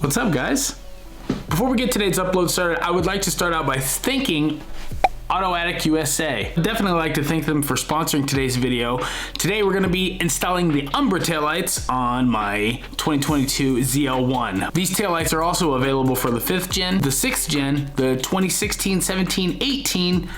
What's up, guys? Before we get today's upload started, I would like to start out by thanking Addict USA. I'd definitely like to thank them for sponsoring today's video. Today we're going to be installing the UMBRA taillights on my 2022 ZL1. These taillights are also available for the 5th gen, the 6th gen, the 2016, 17, 18,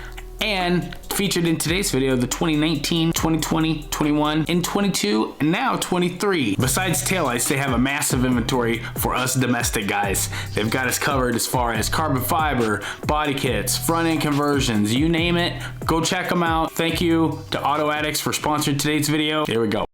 and featured in today's video, the 2019, 2020, 21, and 22, and now 23. Besides taillights, they have a massive inventory for us domestic guys. They've got us covered as far as carbon fiber, body kits, front end conversions, you name it. Go check them out. Thank you to Auto Addicts for sponsoring today's video. Here we go.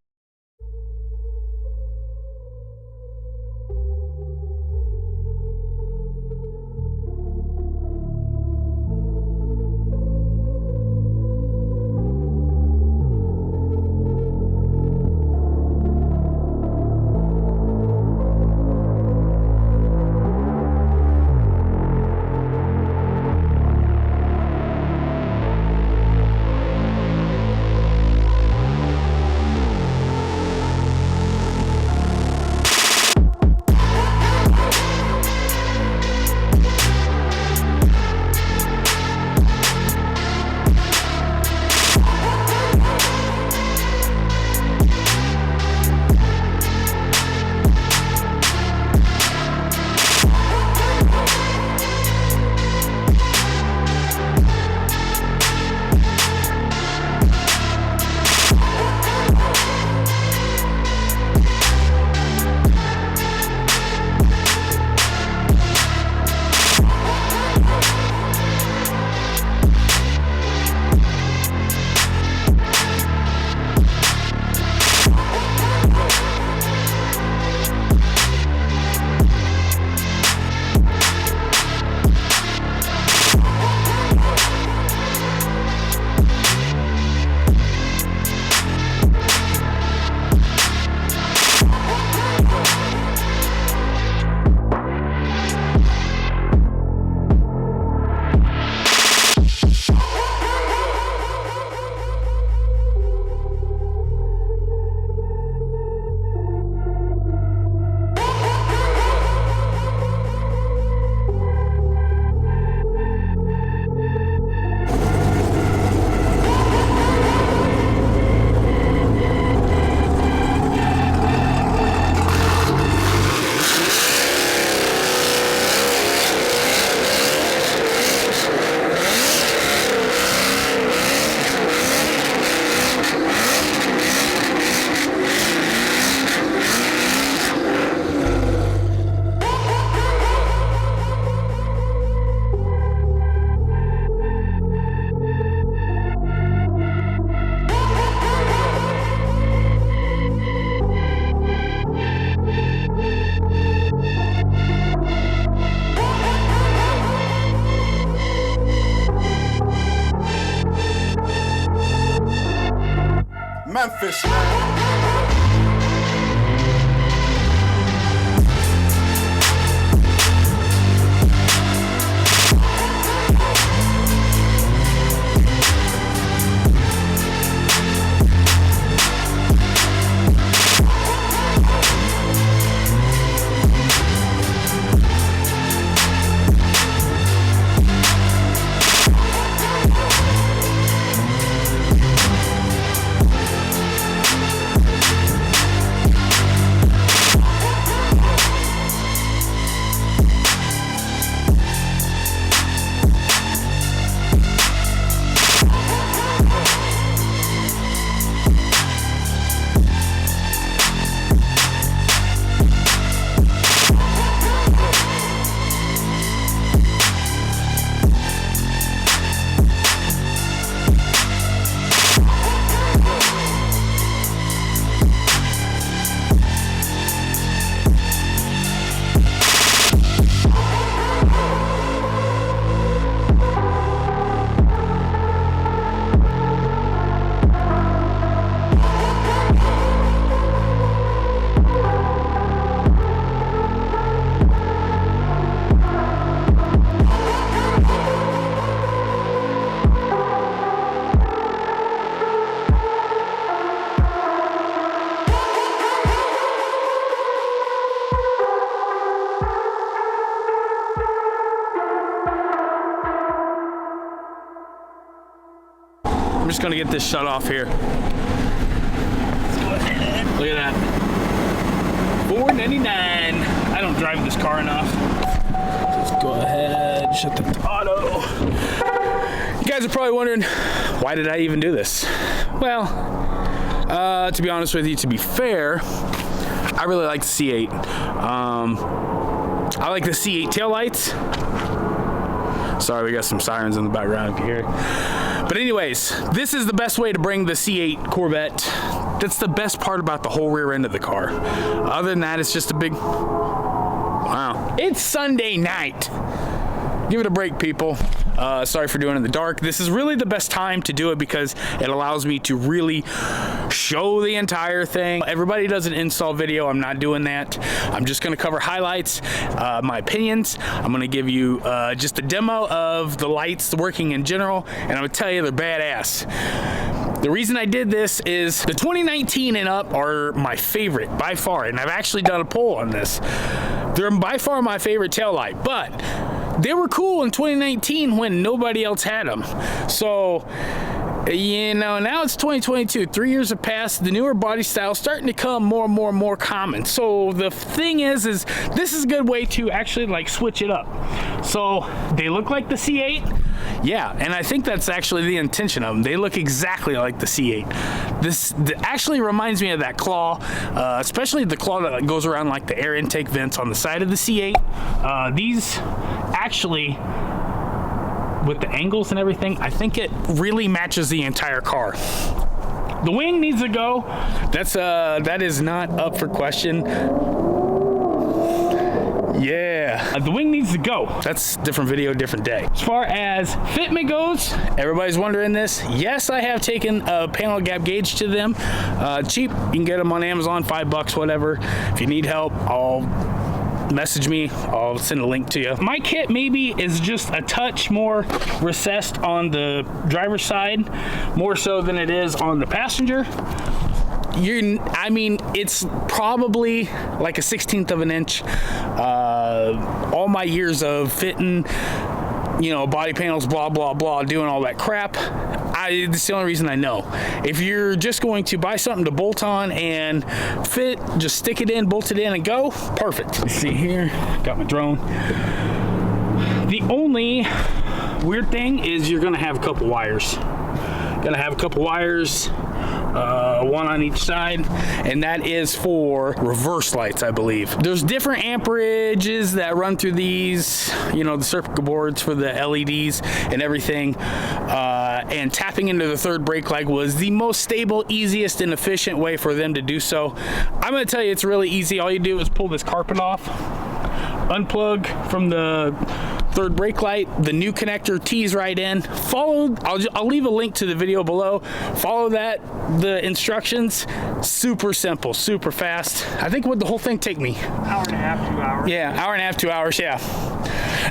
Memphis, man. just gonna get this shut off here. Look at that. $4.99. I don't drive this car enough. Just go ahead, shut the auto. You guys are probably wondering, why did I even do this? Well, to be honest with you, to be fair, I really like the C8. I like the C8 taillights. Sorry, we got some sirens in the background if you hear. But anyways, this is the best way to bring the C8 Corvette. That's the best part about the whole rear end of the car. Other than that, it's just a big, wow. It's Sunday night. Give it a break, people. Sorry for doing it in the dark. This is really the best time to do it because it allows me to really show the entire thing. Everybody does an install video. I'm not doing that. I'm just gonna cover highlights, my opinions. I'm gonna give you just a demo of the lights working in general, and I'm gonna tell you they're badass. The reason I did this is the 2019 and up are my favorite by far, and I've actually done a poll on this. They're by far my favorite taillight, but they were cool in 2019 when nobody else had them. So, you know, now it's 2022. 3 years have passed. The newer body styles starting to come more and more common. So the thing is this is a good way to actually like switch it up. So they look like the C8. Yeah, and I think that's actually the intention of them. They look exactly like the C8. This actually reminds me of that claw, especially the claw that goes around like the air intake vents on the side of the C8. These actually, with the angles and everything, I think it really matches the entire car. The wing needs to go. That is not up for question. Yeah, the wing needs to go. That's different video, different day. As far as fitment goes, everybody's wondering this. Yes, I have taken a panel gap gauge to them. Cheap, you can get them on Amazon, $5, whatever. If you need help, I'll message me, I'll send a link to you. My kit maybe is just a touch more recessed on the driver's side, more so than it is on the passenger. I mean, it's probably like a 1/16 of an inch. All my years of fitting, you know, body panels, blah, blah, blah, doing all that crap, it's the only reason I know. If you're just going to buy something to bolt on and fit, just stick it in, bolt it in, and go, perfect. Let's see here, got my drone. The only weird thing is you're gonna have a couple wires. Gonna have a couple wires, one on each side, and that is for reverse lights, I believe. There's different amperages that run through these, you know, the circuit boards for the LEDs and everything, and tapping into the third brake light was the most stable, easiest, and efficient way for them to do so. I'm gonna tell you, it's really easy. All you do is pull this carpet off, unplug from the third brake light, the new connector tees right in. I'll leave a link to the video below. Follow the instructions. Super simple, super fast. I think what the whole thing take me? Hour and a half, 2 hours. Yeah, hour and a half, 2 hours, yeah.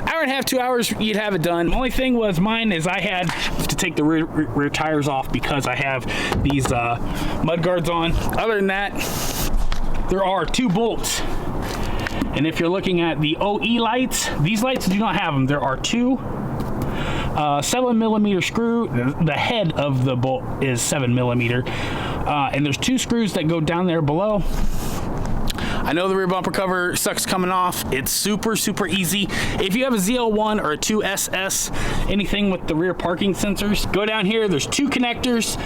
Hour and a half, 2 hours, you'd have it done. The only thing was mine is I had to take the rear tires off because I have these mud guards on. Other than that, there are 2 bolts. And if you're looking at the OE lights, these lights do not have them. There are 2 7mm screw. The head of the bolt is 7mm. And there's 2 screws that go down there below. I know the rear bumper cover sucks coming off. It's super, super easy. If you have a ZL1 or a 2SS, anything with the rear parking sensors, go down here. There's 2 connectors.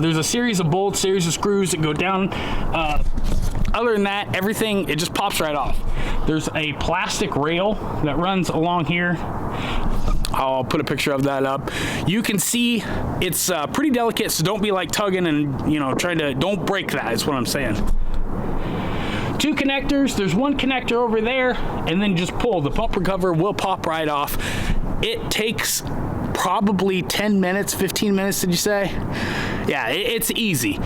There's a series of bolts, series of screws that go down. Other than that, everything, it just pops right off. There's a plastic rail that runs along here. I'll put a picture of that up. You can see it's pretty delicate, so don't be like tugging and, you know, don't break that, is what I'm saying. 2 connectors, there's 1 connector over there, and then just pull. The bumper cover will pop right off. It takes probably 10 minutes, 15 minutes, did you say? Yeah, it's easy.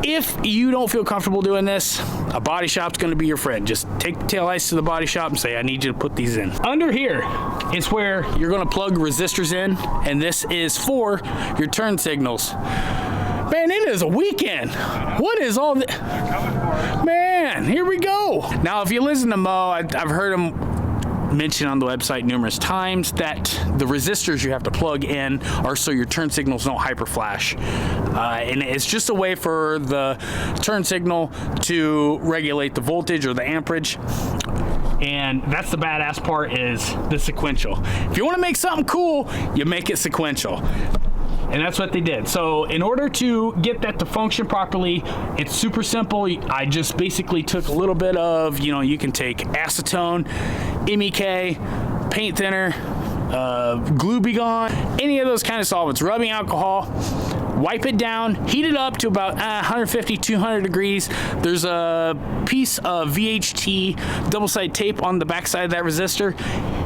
If you don't feel comfortable doing this, a body shop's gonna be your friend. Just take the taillights to the body shop and say, I need you to put these in. Under here is where you're gonna plug resistors in, and this is for your turn signals. Man, it is a weekend. What is all this? Man, here we go. Now, if you listen to Mo, I've heard him mentioned on the website numerous times that the resistors you have to plug in are so your turn signals don't hyper flash. And it's just a way for the turn signal to regulate the voltage or the amperage. And that's the badass part, is the sequential. If you want to make something cool, you make it sequential. And that's what they did. So in order to get that to function properly, it's super simple. I just basically took a little bit of, you can take acetone, MEK, paint thinner, glue be gone, any of those kind of solvents, rubbing alcohol, wipe it down, heat it up to about 150, 200 degrees. There's a piece of VHT double-sided tape on the back side of that resistor.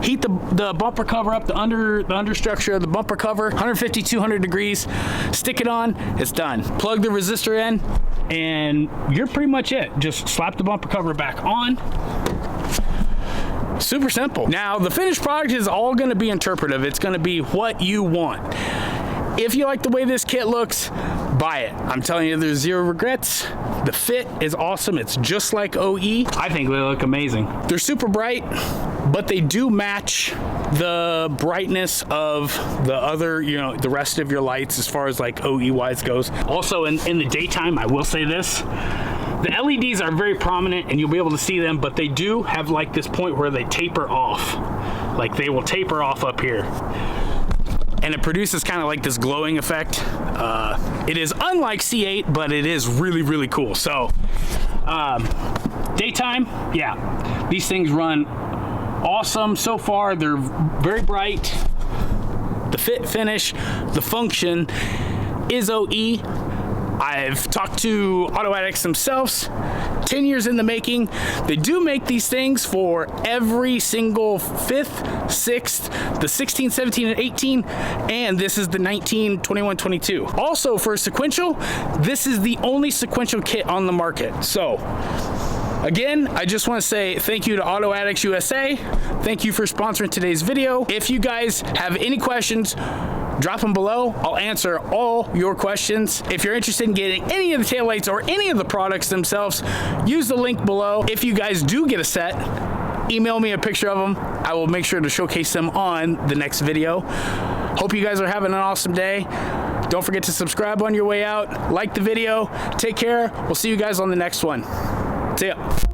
Heat the bumper cover up, the understructure of the bumper cover, 150, 200 degrees. Stick it on, it's done. Plug the resistor in, and you're pretty much it. Just slap the bumper cover back on. Super simple. Now, the finished product is all gonna be interpretive. It's gonna be what you want. If you like the way this kit looks, buy it. I'm telling you, there's zero regrets. The fit is awesome. It's just like OE. I think they look amazing. They're super bright, but they do match the brightness of the other, the rest of your lights as far as like OE-wise goes. Also, in the daytime, I will say this, the LEDs are very prominent and you'll be able to see them, but they do have like this point where they taper off. Like they will taper off up here. And it produces kind of like this glowing effect. It is unlike C8, but it is really, really cool. So, daytime, yeah, these things run awesome so far. They're very bright. The fit, finish, the function is OE. I've talked to auto addicts themselves, 10 years in the making. They do make these things for every single 5th, 6th, the 16, 17, and 18, and this is the 19, 21, 22. Also for sequential, this is the only sequential kit on the market. So, again, I just want to say thank you to Auto Addicts USA. Thank you for sponsoring today's video. If you guys have any questions, drop them below. I'll answer all your questions. If you're interested in getting any of the taillights or any of the products themselves, use the link below. If you guys do get a set, email me a picture of them. I will make sure to showcase them on the next video. Hope you guys are having an awesome day. Don't forget to subscribe on your way out. Like the video. Take care. We'll see you guys on the next one. See ya.